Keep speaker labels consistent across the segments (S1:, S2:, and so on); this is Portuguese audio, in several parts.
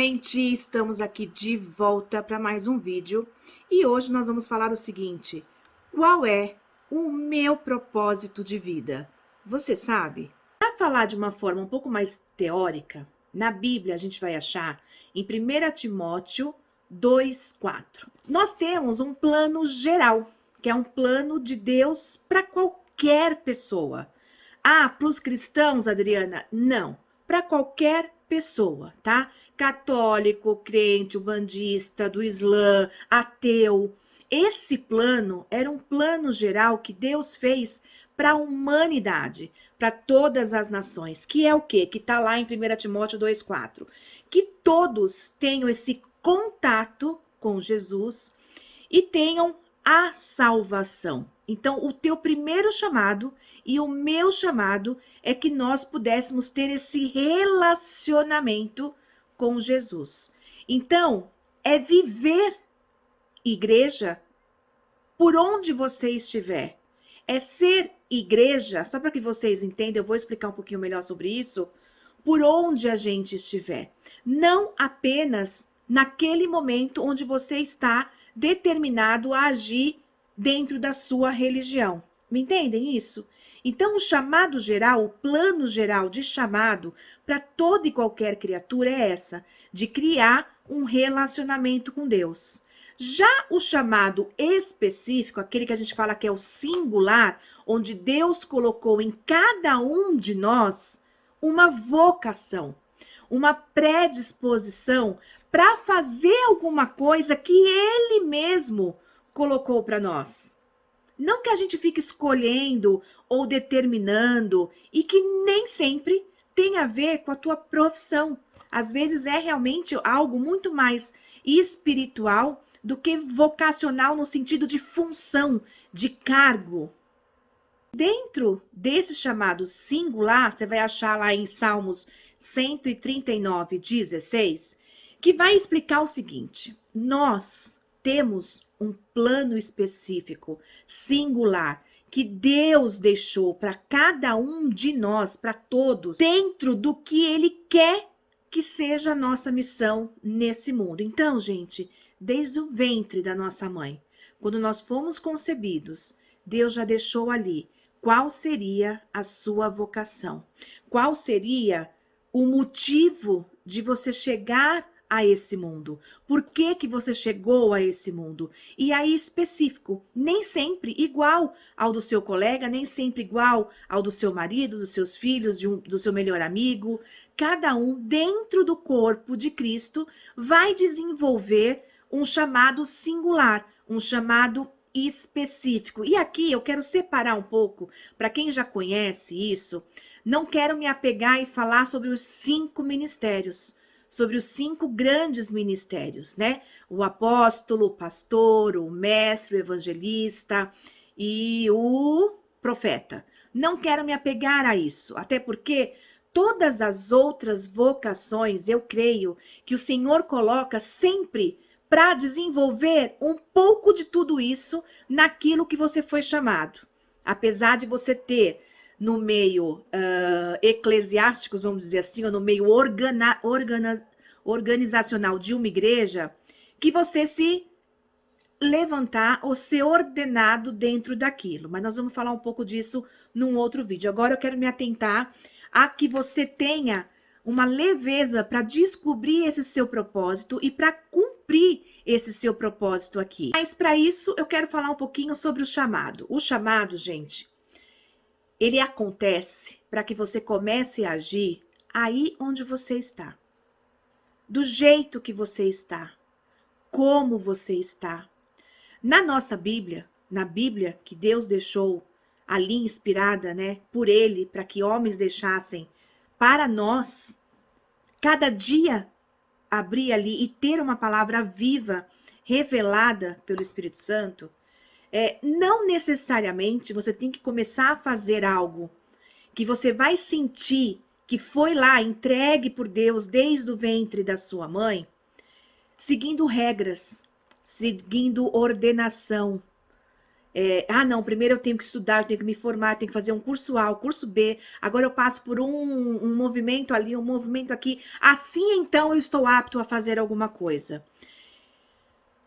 S1: gente! Estamos aqui de volta para mais um vídeo e hoje nós vamos falar o seguinte: qual é o meu propósito de vida? Você sabe? Para falar de uma forma um pouco mais teórica, na Bíblia a gente vai achar em 1 Timóteo 2:4. Nós temos um plano geral, que é um plano de Deus para qualquer pessoa. Ah, para os cristãos, Adriana? Não, para qualquer pessoa, tá? Católico, crente, umbandista, do Islã, ateu. Esse plano era um plano geral que Deus fez para a humanidade, para todas as nações, que é o quê? Que está lá em 1 Timóteo 2:4. Que todos tenham esse contato com Jesus e tenham a salvação. Então, o teu primeiro chamado e o meu chamado é que nós pudéssemos ter esse relacionamento com Jesus. Então, é viver igreja por onde você estiver. É ser igreja, só para que vocês entendam, eu vou explicar um pouquinho melhor sobre isso, por onde a gente estiver. Não apenas naquele momento onde você está determinado a agir dentro da sua religião. Me entendem isso? Então, o chamado geral, o plano geral de chamado para toda e qualquer criatura é essa, de criar um relacionamento com Deus. Já o chamado específico, aquele que a gente fala que é o singular, onde Deus colocou em cada um de nós uma vocação, uma predisposição para fazer alguma coisa que Ele mesmo colocou para nós. Não que a gente fique escolhendo ou determinando e que nem sempre tem a ver com a tua profissão. Às vezes é realmente algo muito mais espiritual do que vocacional no sentido de função, de cargo. Dentro desse chamado singular, você vai achar lá em Salmos 139:16, que vai explicar o seguinte: nós temos um plano específico, singular, que Deus deixou para cada um de nós, para todos, dentro do que Ele quer que seja a nossa missão nesse mundo. Então, gente, desde o ventre da nossa mãe, quando nós fomos concebidos, Deus já deixou ali qual seria a sua vocação, qual seria o motivo de você chegar a esse mundo, por que que você chegou a esse mundo, e aí específico, nem sempre igual ao do seu colega, nem sempre igual ao do seu marido, dos seus filhos, do seu melhor amigo. Cada um dentro do corpo de Cristo vai desenvolver um chamado singular, um chamado específico. E aqui eu quero separar um pouco, para quem já conhece isso, não quero me apegar e falar sobre os 5 ministérios, sobre os 5 grandes ministérios, né? O apóstolo, o pastor, o mestre, o evangelista e o profeta. Não quero me apegar a isso, até porque todas as outras vocações, eu creio que o Senhor coloca sempre para desenvolver um pouco de tudo isso naquilo que você foi chamado. Apesar de você ter no meio eclesiástico, vamos dizer assim, ou no meio organizacional de uma igreja, que você se levantar ou ser ordenado dentro daquilo. Mas nós vamos falar um pouco disso num outro vídeo. Agora eu quero me atentar a que você tenha uma leveza para descobrir esse seu propósito e para cumprir esse seu propósito aqui. Mas para isso eu quero falar um pouquinho sobre o chamado. O chamado, gente, ele acontece para que você comece a agir aí onde você está. Do jeito que você está. Como você está. Na nossa Bíblia, na Bíblia que Deus deixou ali inspirada, né, por Ele, para que homens deixassem para nós, cada dia abrir ali e ter uma palavra viva, revelada pelo Espírito Santo, não necessariamente você tem que começar a fazer algo que você vai sentir que foi lá entregue por Deus desde o ventre da sua mãe, seguindo regras, seguindo ordenação. Não, primeiro eu tenho que estudar, eu tenho que me formar, eu tenho que fazer um curso A, um curso B, agora eu passo por um movimento ali, um movimento aqui, assim então eu estou apto a fazer alguma coisa.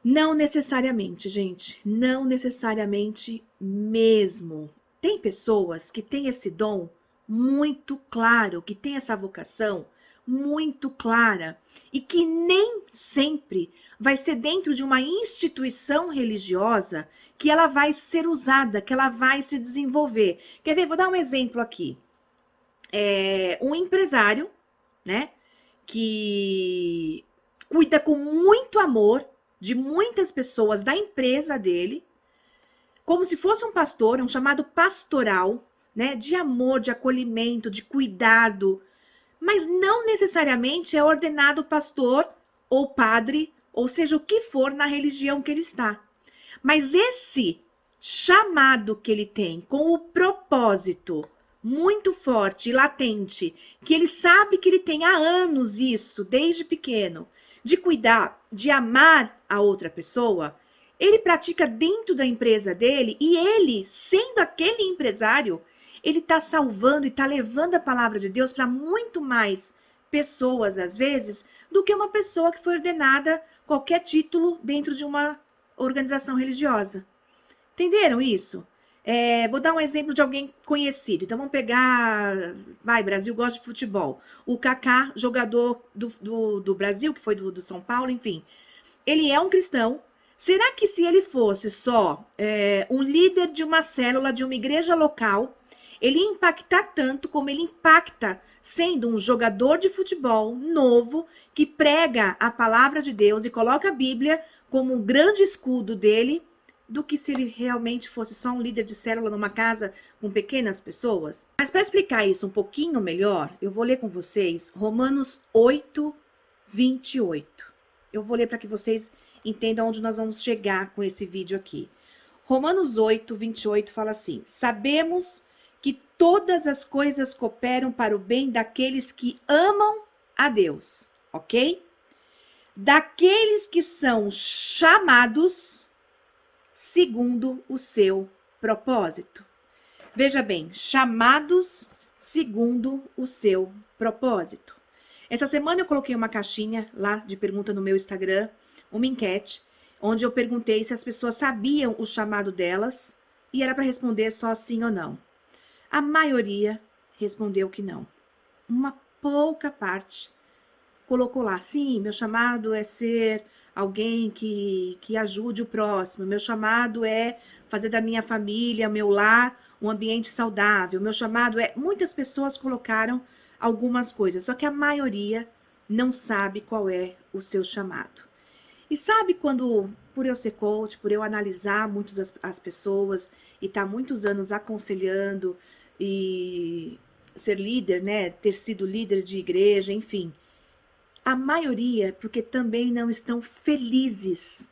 S1: Não necessariamente, gente, não necessariamente mesmo. Tem pessoas que têm esse dom muito claro, que têm essa vocação muito clara e que nem sempre vai ser dentro de uma instituição religiosa que ela vai ser usada, que ela vai se desenvolver. Quer ver? Vou dar um exemplo aqui. Um empresário, né, que cuida com muito amor de muitas pessoas da empresa dele, como se fosse um pastor, é um chamado pastoral, né, de amor, de acolhimento, de cuidado, mas não necessariamente é ordenado pastor ou padre, ou seja, o que for na religião que ele está. Mas esse chamado que ele tem, com o propósito muito forte e latente, que ele sabe que ele tem há anos isso, desde pequeno, de cuidar, de amar a outra pessoa, ele pratica dentro da empresa dele e ele, sendo aquele empresário, ele está salvando e está levando a palavra de Deus para muito mais pessoas, às vezes, do que uma pessoa que foi ordenada qualquer título dentro de uma organização religiosa. Entenderam isso? Vou dar um exemplo de alguém conhecido. Então, vamos pegar... Brasil gosta de futebol. O Kaká, jogador do Brasil, que foi do São Paulo, enfim. Ele é um cristão. Será que se ele fosse só um líder de uma célula, de uma igreja local, ele ia impactar tanto como ele impacta sendo um jogador de futebol novo, que prega a palavra de Deus e coloca a Bíblia como um grande escudo dele, do que se ele realmente fosse só um líder de célula numa casa com pequenas pessoas? Mas para explicar isso um pouquinho melhor, eu vou ler com vocês Romanos 8, 28. Eu vou ler para que vocês entendam onde nós vamos chegar com esse vídeo aqui. Romanos 8, 28 fala assim: sabemos que todas as coisas cooperam para o bem daqueles que amam a Deus, ok? Daqueles que são chamados segundo o seu propósito. Veja bem, chamados segundo o seu propósito. Essa semana eu coloquei uma caixinha lá de pergunta no meu Instagram, uma enquete, onde eu perguntei se as pessoas sabiam o chamado delas e era para responder só sim ou não. A maioria respondeu que não. Uma pouca parte colocou lá, sim, meu chamado é ser alguém que ajude o próximo, meu chamado é fazer da minha família, meu lar, um ambiente saudável, meu chamado é... Muitas pessoas colocaram algumas coisas, só que a maioria não sabe qual é o seu chamado. E sabe quando, por eu ser coach, por eu analisar muito as pessoas e estar muitos anos aconselhando e ser líder, né, ter sido líder de igreja, enfim, a maioria porque também não estão felizes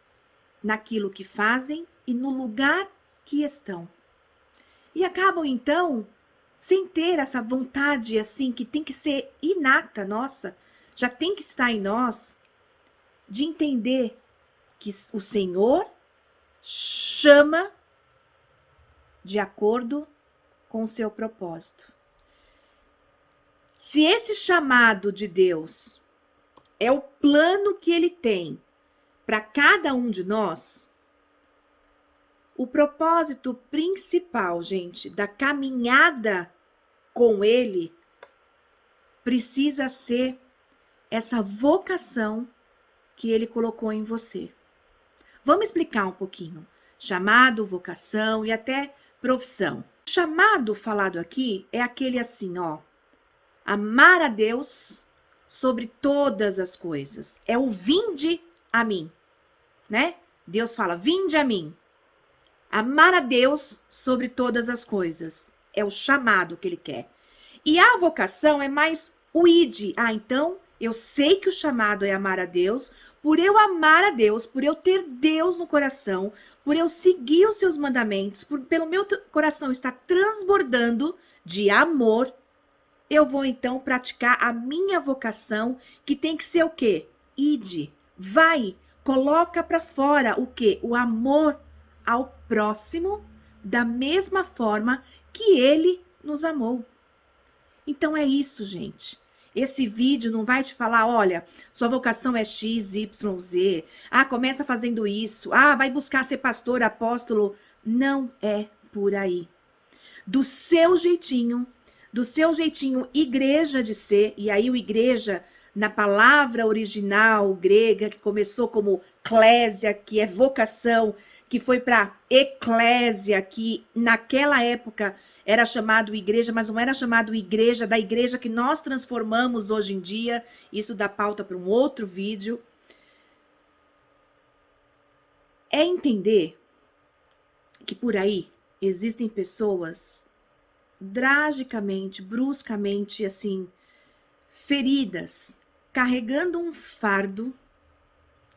S1: naquilo que fazem e no lugar que estão. E acabam, então, sem ter essa vontade, assim, que tem que ser inata nossa, já tem que estar em nós, de entender que o Senhor chama de acordo com o seu propósito. Se esse chamado de Deus é o plano que ele tem para cada um de nós, o propósito principal, gente, da caminhada com ele precisa ser essa vocação que ele colocou em você. Vamos explicar um pouquinho. Chamado, vocação e até profissão. O chamado falado aqui é aquele assim, ó. Amar a Deus sobre todas as coisas. É o vinde a mim, né? Deus fala, vinde a mim. Amar a Deus sobre todas as coisas. É o chamado que ele quer. E a vocação é mais o ide. Então, eu sei que o chamado é amar a Deus. Por eu amar a Deus, por eu ter Deus no coração, por eu seguir os seus mandamentos, pelo meu coração estar transbordando de amor, eu vou então praticar a minha vocação, que tem que ser o quê? Ide, vai, coloca para fora o quê? O amor ao próximo da mesma forma que ele nos amou. Então é isso, gente. Esse vídeo não vai te falar, olha, sua vocação é X, Y, Z. Ah, começa fazendo isso. Ah, vai buscar ser pastor, apóstolo. Não é por aí. Do seu jeitinho igreja de ser, e aí o igreja, na palavra original grega, que começou como clésia, que é vocação, que foi para eclésia, que naquela época era chamado igreja, mas não era chamado igreja, da igreja que nós transformamos hoje em dia. Isso dá pauta para um outro vídeo. É entender que por aí existem pessoas drasticamente, bruscamente, assim, feridas, carregando um fardo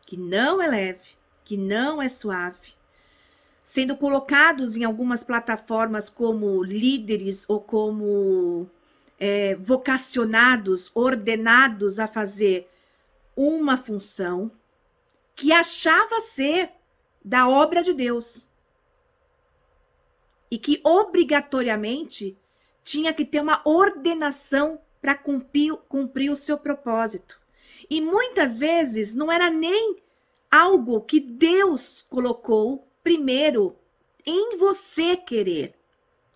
S1: que não é leve, que não é suave, sendo colocados em algumas plataformas como líderes ou como vocacionados, ordenados a fazer uma função que achava ser da obra de Deus e que obrigatoriamente tinha que ter uma ordenação para cumprir o seu propósito. E muitas vezes não era nem algo que Deus colocou primeiro em você querer.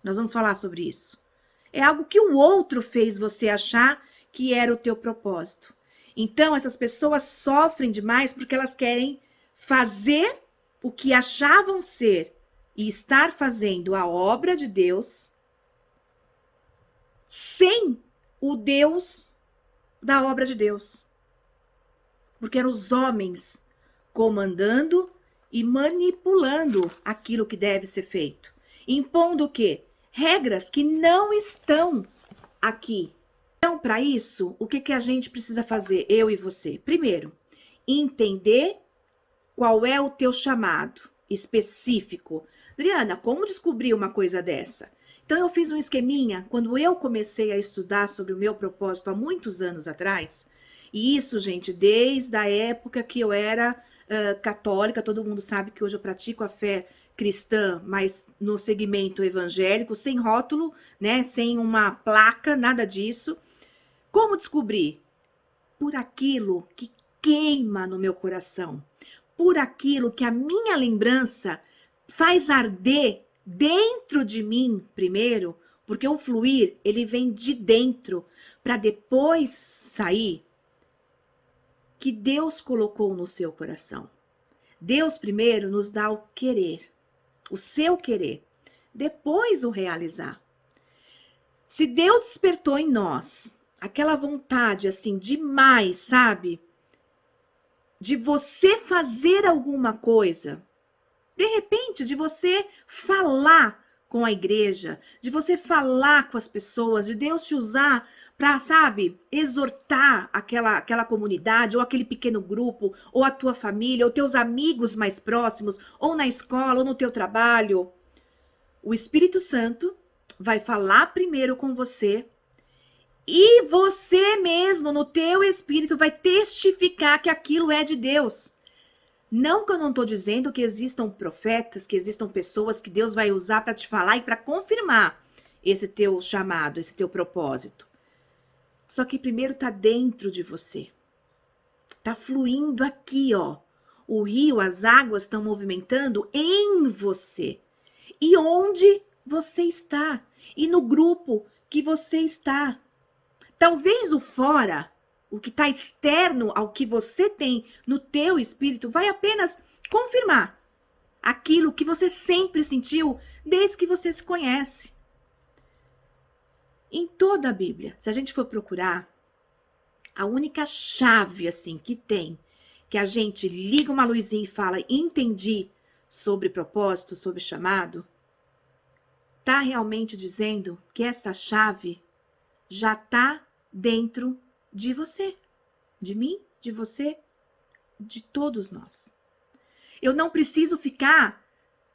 S1: Nós vamos falar sobre isso. É algo que o outro fez você achar que era o teu propósito. Então, essas pessoas sofrem demais porque elas querem fazer o que achavam ser e estar fazendo a obra de Deus sem o Deus da obra de Deus. Porque eram os homens comandando e manipulando aquilo que deve ser feito. Impondo o quê? Regras que não estão aqui. Então, para isso, o que a gente precisa fazer, eu e você? Primeiro, entender qual é o teu chamado específico. Adriana, como descobrir uma coisa dessa? Então, eu fiz um esqueminha quando eu comecei a estudar sobre o meu propósito há muitos anos atrás. E isso, gente, desde a época que eu era católica, todo mundo sabe que hoje eu pratico a fé cristã, mas no segmento evangélico, sem rótulo, né, sem uma placa, nada disso. Como descobrir? Por aquilo que queima no meu coração, por aquilo que a minha lembrança faz arder dentro de mim primeiro, porque o fluir, ele vem de dentro para depois sair, que Deus colocou no seu coração. Deus primeiro nos dá o querer, o seu querer, depois o realizar. Se Deus despertou em nós aquela vontade assim demais, sabe? De você fazer alguma coisa, de repente, de você falar com a igreja, de você falar com as pessoas, de Deus te usar para, sabe, exortar aquela comunidade, ou aquele pequeno grupo, ou a tua família, ou teus amigos mais próximos, ou na escola, ou no teu trabalho. O Espírito Santo vai falar primeiro com você e você mesmo, no teu espírito, vai testificar que aquilo é de Deus. Não que eu não estou dizendo que existam profetas, que existam pessoas que Deus vai usar para te falar e para confirmar esse teu chamado, esse teu propósito. Só que primeiro está dentro de você. Está fluindo aqui, ó. O rio, as águas estão movimentando em você. E onde você está? E no grupo que você está. Talvez o fora, o que está externo ao que você tem no teu espírito, vai apenas confirmar aquilo que você sempre sentiu desde que você se conhece. Em toda a Bíblia, se a gente for procurar, a única chave assim que tem, que a gente liga uma luzinha e fala, entendi sobre propósito, sobre chamado, está realmente dizendo que essa chave já está dentro de você, de mim, de você, de todos nós. Eu não preciso ficar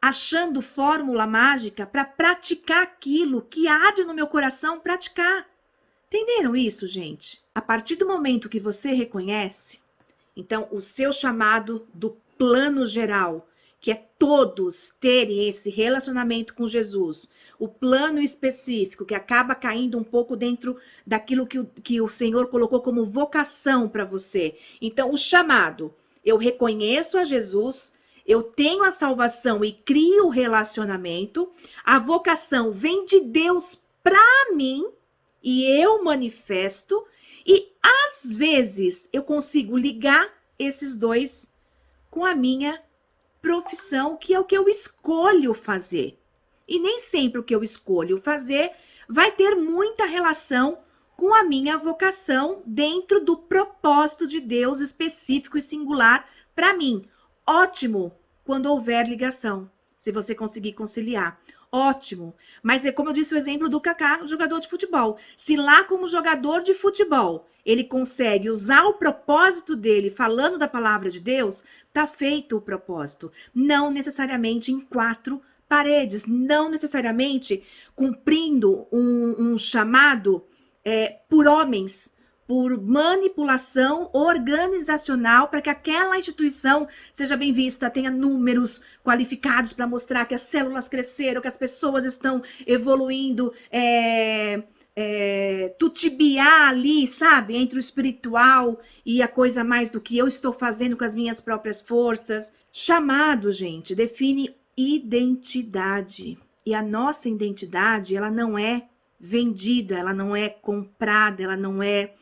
S1: achando fórmula mágica para praticar aquilo que há de no meu coração praticar. Entenderam isso, gente? A partir do momento que você reconhece, então, o seu chamado do plano geral, que é todos terem esse relacionamento com Jesus, o plano específico, que acaba caindo um pouco dentro daquilo que o Senhor colocou como vocação para você. Então, o chamado, eu reconheço a Jesus, eu tenho a salvação e crio o relacionamento, a vocação vem de Deus para mim e eu manifesto, e às vezes eu consigo ligar esses dois com a minha profissão, que é o que eu escolho fazer. E nem sempre o que eu escolho fazer vai ter muita relação com a minha vocação dentro do propósito de Deus específico e singular para mim. Ótimo quando houver ligação, se você conseguir conciliar. Ótimo. Mas é como eu disse o exemplo do Kaká, jogador de futebol. Se lá como jogador de futebol ele consegue usar o propósito dele falando da palavra de Deus, tá feito o propósito. Não necessariamente em 4 paredes, não necessariamente cumprindo um chamado por homens, por manipulação organizacional para que aquela instituição seja bem vista, tenha números qualificados para mostrar que as células cresceram, que as pessoas estão evoluindo, tutibiar ali, sabe, entre o espiritual e a coisa mais do que eu estou fazendo com as minhas próprias forças. Chamado, gente, define identidade. E a nossa identidade, ela não é vendida, ela não é comprada, ela não é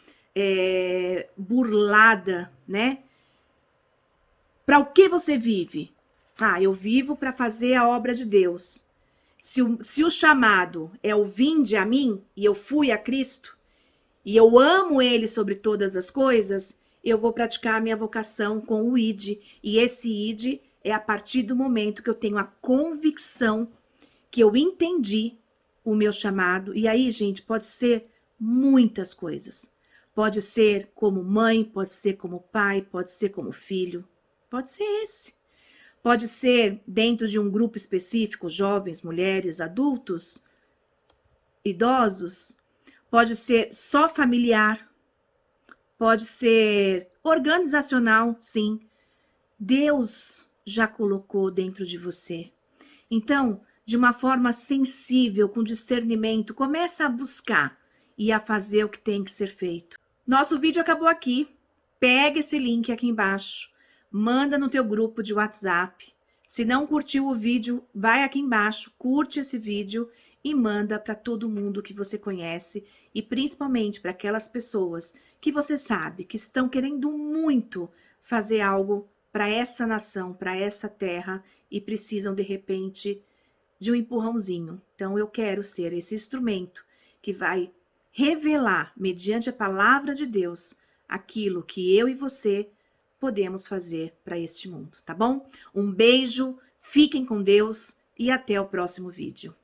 S1: burlada, né? Para o que você vive? Ah, eu vivo para fazer a obra de Deus. Se o chamado é o vinde a mim, e eu fui a Cristo, e eu amo Ele sobre todas as coisas, eu vou praticar a minha vocação com o ID. E esse ID é a partir do momento que eu tenho a convicção que eu entendi o meu chamado. E aí, gente, pode ser muitas coisas. Pode ser como mãe, pode ser como pai, pode ser como filho. Pode ser esse. Pode ser dentro de um grupo específico, jovens, mulheres, adultos, idosos. Pode ser só familiar. Pode ser organizacional, sim. Deus já colocou dentro de você. Então, de uma forma sensível, com discernimento, começa a buscar e a fazer o que tem que ser feito. Nosso vídeo acabou aqui. Pega esse link aqui embaixo. Manda no teu grupo de WhatsApp. Se não curtiu o vídeo, vai aqui embaixo, curte esse vídeo e manda para todo mundo que você conhece e principalmente para aquelas pessoas que você sabe que estão querendo muito fazer algo para essa nação, para essa terra e precisam de repente de um empurrãozinho. Então eu quero ser esse instrumento que vai revelar, mediante a palavra de Deus, aquilo que eu e você podemos fazer para este mundo, tá bom? Um beijo, fiquem com Deus e até o próximo vídeo.